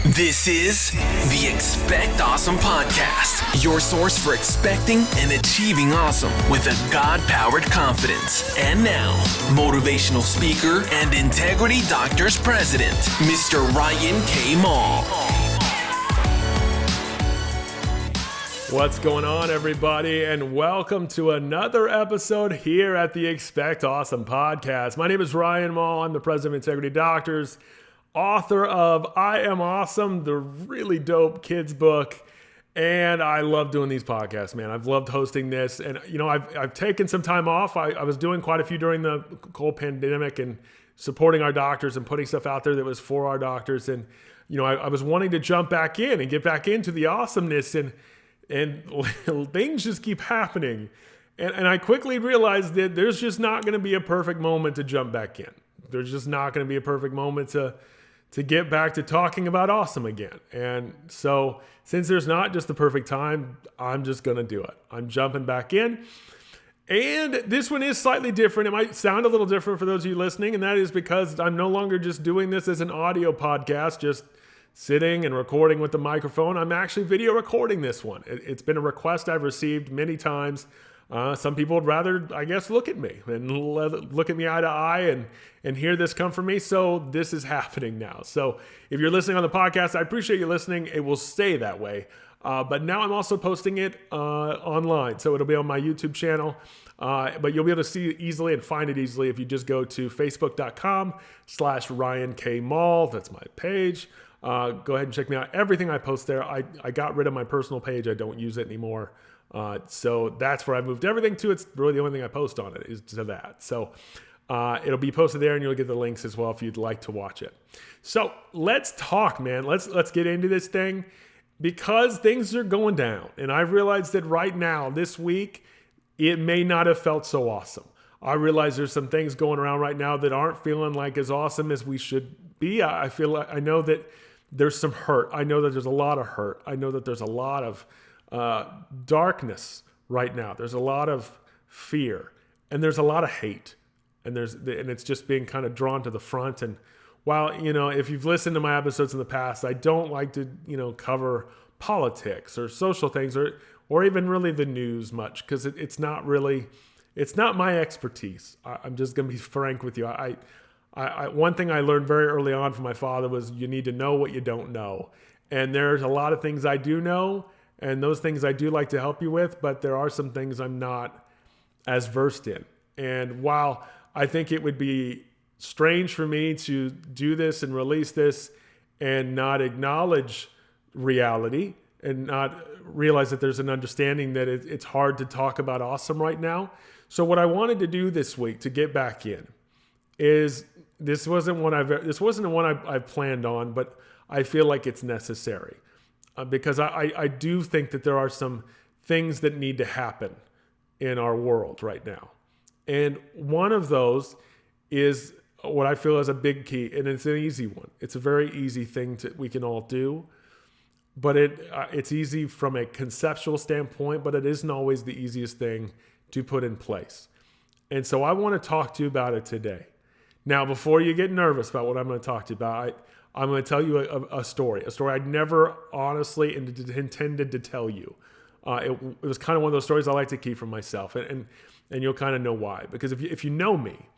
This is the Expect Awesome Podcast, your source for expecting and achieving awesome with a God-powered confidence. And now, motivational speaker and Integrity Doctors President, Mr. Ryan K. Mall. What's going on, everybody, and welcome to another episode here at the Expect Awesome Podcast. My name is Ryan Mall. I'm the president of Integrity Doctors, author of I Am Awesome, the really dope kids book, and I love doing these podcasts, man. I've loved hosting this, and I've taken some time off. I was doing quite a few during the whole pandemic and supporting our doctors and putting stuff out there that was for our doctors, and I was wanting to jump back in and get back into the awesomeness, and things just keep happening, and I quickly realized that there's just not going to be a perfect moment to jump back in. There's just not going to be a perfect moment to get back to talking about awesome again. And so since there's not just the perfect time, I'm just going to do it. I'm jumping back in. And this one is slightly different. It might sound a little different for those of you listening, and that is because I'm no longer just doing this as an audio podcast, just sitting and recording with the microphone. I'm actually video recording this one. It's been a request I've received many times. Some people would rather, I guess, look at me and look at me eye to eye and hear this come from me. So this is happening now. So if you're listening on the podcast, I appreciate you listening. It will stay that way. But now I'm also posting it online. So it'll be on my YouTube channel. But you'll be able to see it easily and find it easily if you just go to facebook.com/Ryan K. Mall. That's my page. Go ahead and check me out. Everything I post there, I got rid of my personal page. I don't use it anymore. So that's where I moved everything to. It's really the only thing I post on it is to that. So it'll be posted there, and you'll get the links as well if you'd like to watch it. So let's talk, man. Let's get into this thing because things are going down. And I realized that right now, this week, it may not have felt so awesome. I realize there's some things going around right now that aren't feeling like as awesome as we should be. I know that there's some hurt. I know that there's a lot of hurt. I know that there's a lot of darkness right now. There's a lot of fear, and there's a lot of hate, and it's just being kind of drawn to the front. And while if you've listened to my episodes in the past, I don't like to cover politics or social things or even really the news much because it's not my expertise. I'm just gonna be frank with you. I one thing I learned very early on from my father was you need to know what you don't know, and there's a lot of things I do know. And those things I do like to help you with, but there are some things I'm not as versed in. And while I think it would be strange for me to do this and release this and not acknowledge reality and not realize that there's an understanding that it's hard to talk about awesome right now. So what I wanted to do this week to get back in is this wasn't one I've planned on, but I feel like it's necessary. Because I do think that there are some things that need to happen in our world right now. And one of those is what I feel is a big key, and it's an easy one. It's a very easy thing we can all do, but it's easy from a conceptual standpoint, but it isn't always the easiest thing to put in place. And so I want to talk to you about it today. Now, before you get nervous about what I'm going to talk to you about, I'm going to tell you a story I never honestly intended to tell you. It was kind of one of those stories I like to keep for myself, and you'll kind of know why. Because if you know me,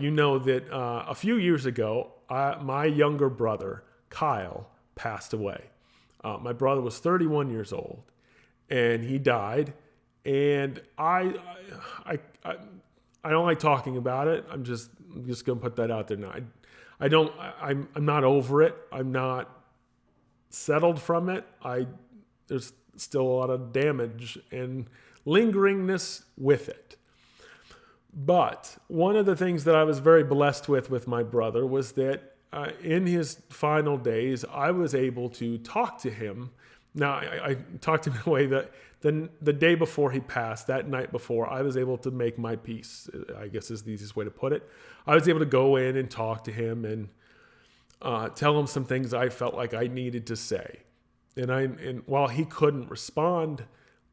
you know that a few years ago, my younger brother, Kyle, passed away. My brother was 31 years old, and he died. And I don't like talking about it. I'm just going to put that out there now. I'm not over it. I'm not settled from it. There's still a lot of damage and lingeringness with it. But one of the things that I was very blessed with my brother was that in his final days, I was able to talk to him. Now, I talked to him in a way that the day before he passed, that night before, I was able to make my peace, I guess is the easiest way to put it. I was able to go in and talk to him and tell him some things I felt like I needed to say. And while he couldn't respond,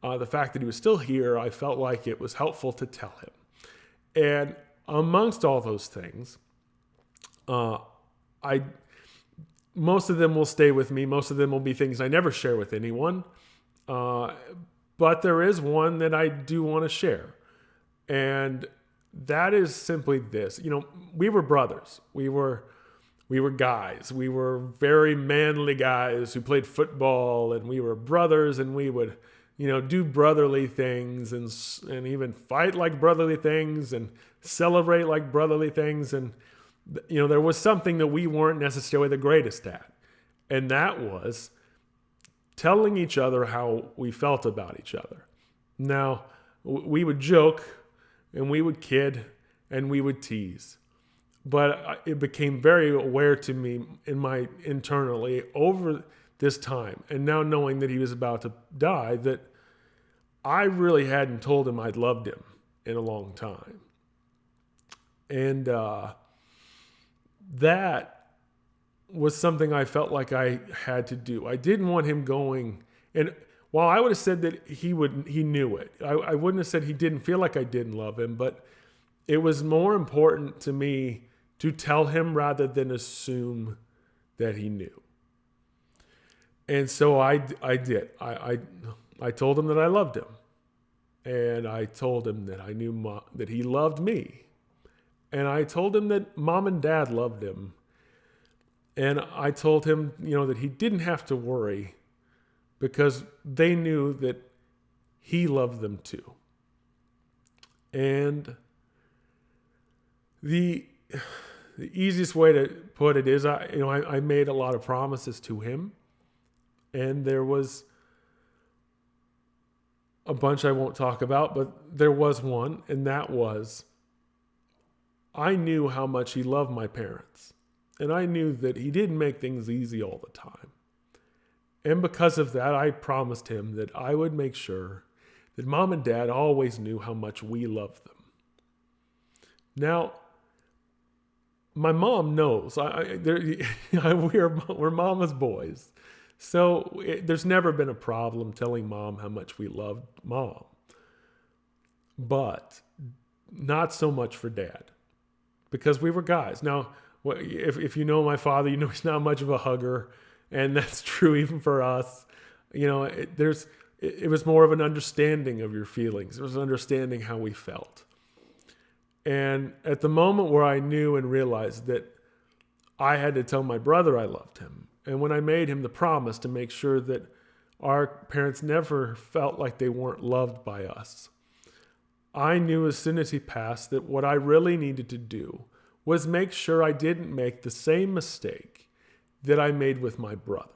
the fact that he was still here, I felt like it was helpful to tell him. And amongst all those things, most of them will stay with me. Most of them will be things I never share with anyone. But there is one that I do want to share. And that is simply this. We were brothers. We were guys. We were very manly guys who played football, and we were brothers, and we would, do brotherly things and even fight like brotherly things and celebrate like brotherly things. And, there was something that we weren't necessarily the greatest at. And that was telling each other how we felt about each other. Now, we would joke and we would kid and we would tease. But it became very aware to me internally over this time, and now knowing that he was about to die, that I really hadn't told him I'd loved him in a long time. And that was something I felt like I had to do. I didn't want him going, and while I would have said that he knew it, I wouldn't have said he didn't feel like I didn't love him, but it was more important to me to tell him rather than assume that he knew. And so I did. I told him that I loved him. And I told him that I knew that he loved me. And I told him that Mom and Dad loved him. And I told him, that he didn't have to worry because they knew that he loved them too. And the easiest way to put it is, I made a lot of promises to him, and there was a bunch I won't talk about, but there was one, and that was, I knew how much he loved my parents, and I knew that he didn't make things easy all the time. And because of that, I promised him that I would make sure that Mom and Dad always knew how much we loved them. Now, my mom knows. We're mama's boys. So there's never been a problem telling Mom how much we loved Mom. But not so much for Dad. Because we were guys. Now, if you know my father, he's not much of a hugger. And that's true even for us. It was more of an understanding of your feelings. It was an understanding how we felt. And at the moment where I knew and realized that I had to tell my brother I loved him, and when I made him the promise to make sure that our parents never felt like they weren't loved by us, I knew as soon as he passed that what I really needed to do was make sure I didn't make the same mistake that I made with my brother.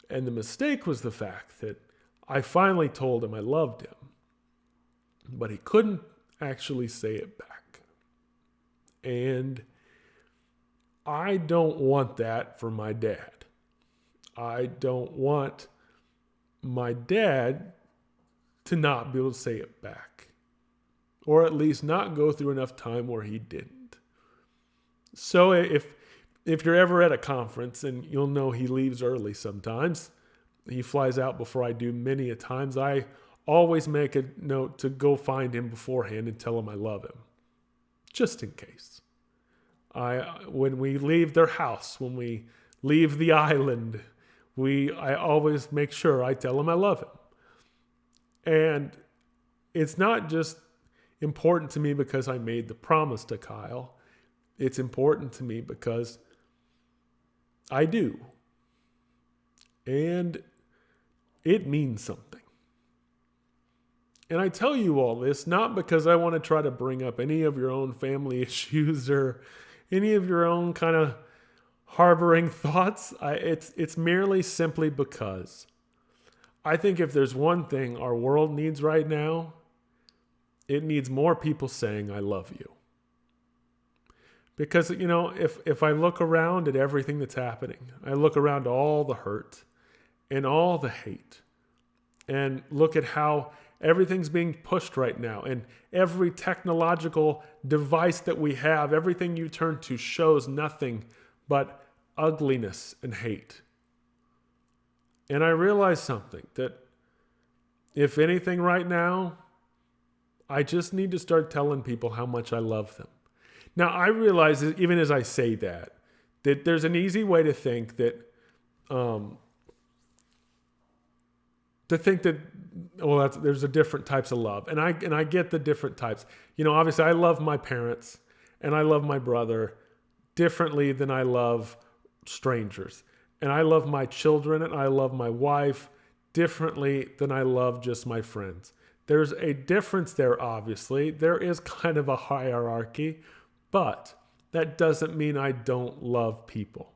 And the mistake was the fact that I finally told him I loved him, but he couldn't actually say it back. And I don't want that for my dad. I don't want my dad to not be able to say it back, or at least not go through enough time where he didn't. So if you're ever at a conference, and you'll know he leaves early sometimes, he flies out before I do many a times, I always make a note to go find him beforehand and tell him I love him, just in case. When we leave their house, when we leave the island, I always make sure I tell him I love him. And it's not just important to me because I made the promise to Kyle. It's important to me because I do. And it means something. And I tell you all this not because I want to try to bring up any of your own family issues or any of your own kind of harboring thoughts. It's merely simply because I think if there's one thing our world needs right now, it needs more people saying, I love you. Because, if I look around at everything that's happening, I look around at all the hurt and all the hate, and look at how everything's being pushed right now, and every technological device that we have, everything you turn to shows nothing but ugliness and hate. And I realize something, that if anything right now, I just need to start telling people how much I love them. Now, I realize that even as I say that that there's an easy way to think that, there's a different types of love. And I get the different types. Obviously I love my parents and I love my brother differently than I love strangers. And I love my children and I love my wife differently than I love just my friends. There's a difference there, obviously. There is kind of a hierarchy, but that doesn't mean I don't love people.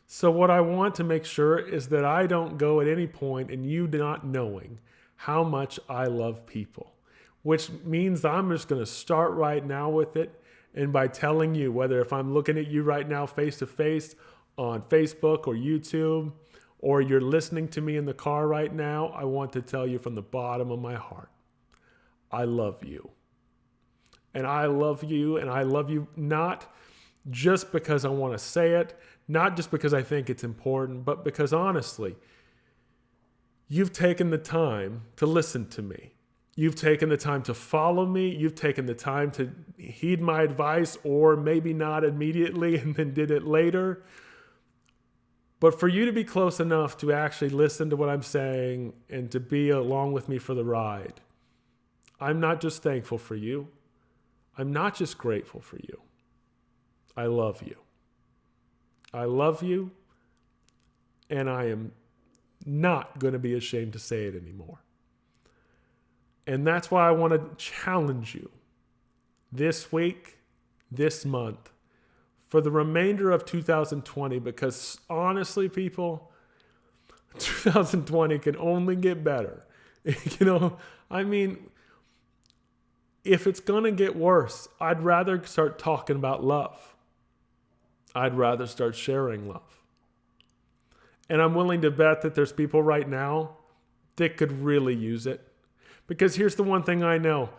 So what I want to make sure is that I don't go at any point in you not knowing how much I love people, which means I'm just going to start right now with it. And by telling you, whether if I'm looking at you right now face to face on Facebook or YouTube, or you're listening to me in the car right now, I want to tell you from the bottom of my heart, I love you. And I love you, and I love you not just because I want to say it, not just because I think it's important, but because honestly, you've taken the time to listen to me. You've taken the time to follow me. You've taken the time to heed my advice, or maybe not immediately and then did it later. But for you to be close enough to actually listen to what I'm saying and to be along with me for the ride, I'm not just thankful for you. I'm not just grateful for you. I love you. I love you, and I am not going to be ashamed to say it anymore. And that's why I want to challenge you this week, this month, for the remainder of 2020, because honestly, people, 2020 can only get better. If it's going to get worse, I'd rather start talking about love. I'd rather start sharing love. And I'm willing to bet that there's people right now that could really use it. Because here's the one thing I know.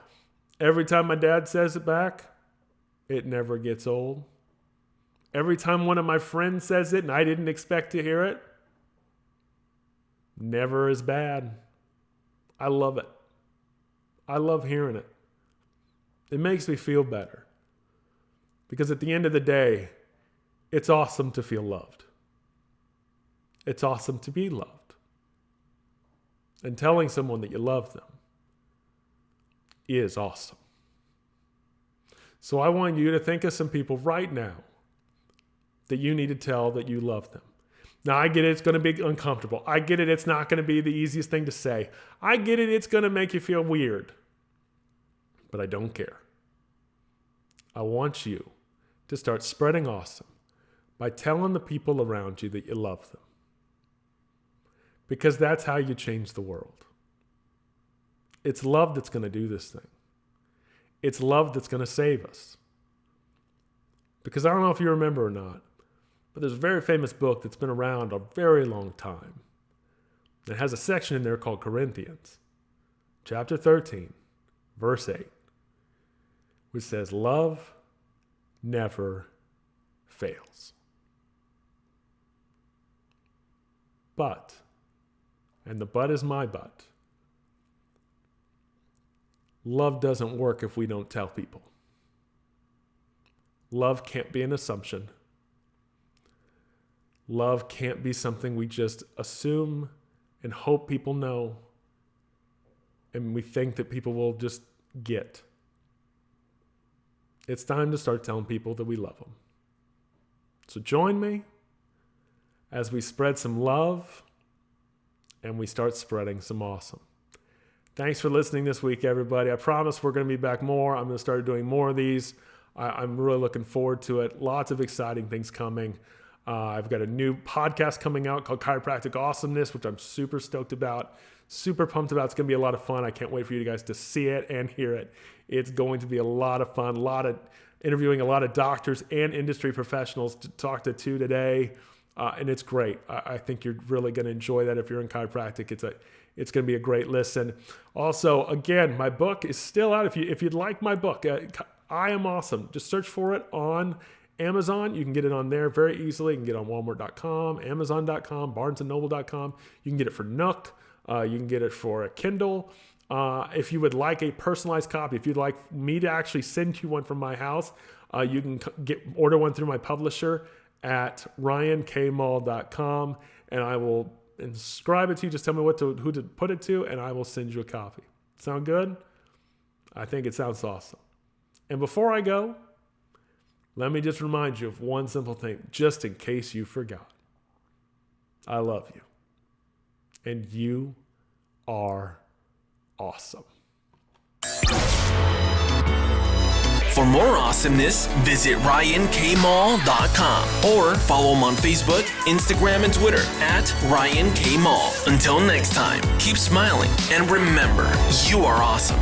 Every time my dad says it back, it never gets old. Every time one of my friends says it and I didn't expect to hear it, never as bad. I love it. I love hearing it. It makes me feel better. Because at the end of the day, it's awesome to feel loved. It's awesome to be loved. And telling someone that you love them is awesome. So I want you to think of some people right now that you need to tell that you love them. Now, I get it. It's going to be uncomfortable. I get it. It's not going to be the easiest thing to say. I get it. It's going to make you feel weird. But I don't care. I want you to start spreading awesome by telling the people around you that you love them. Because that's how you change the world. It's love that's going to do this thing. It's love that's going to save us. Because I don't know if you remember or not, but there's a very famous book that's been around a very long time. It has a section in there called Corinthians, chapter 13, verse 8, which says, love never fails. But, and the but is my but, love doesn't work if we don't tell people. Love can't be an assumption. Love can't be something we just assume and hope people know and we think that people will just get. It's time to start telling people that we love them. So join me as we spread some love and we start spreading some awesome. Thanks for listening this week, everybody. I promise we're going to be back more. I'm going to start doing more of these. I'm really looking forward to it. Lots of exciting things coming. I've got a new podcast coming out called Chiropractic Awesomeness, which I'm super stoked about, super pumped about. It's going to be a lot of fun. I can't wait for you guys to see it and hear it. It's going to be a lot of fun, interviewing a lot of doctors and industry professionals to talk to today. And it's great. I think you're really going to enjoy that if you're in chiropractic. It's going to be a great listen. Also, again, my book is still out. If you'd like my book, I Am Awesome. Just search for it on Amazon. You can get it on there very easily. You can get it on Walmart.com, Amazon.com, BarnesandNoble.com. You can get it for Nook. You can get it for a Kindle. If you would like a personalized copy, if you'd like me to actually send you one from my house, you can order one through my publisher at ryankmall.com, and I will inscribe it to you. Just tell me who to put it to, and I will send you a copy. Sound good? I think it sounds awesome. And before I go, let me just remind you of one simple thing, just in case you forgot. I love you. And you are awesome. For more awesomeness, visit RyanKMall.com or follow him on Facebook, Instagram, and Twitter at RyanKMall. Until next time, keep smiling and remember, you are awesome.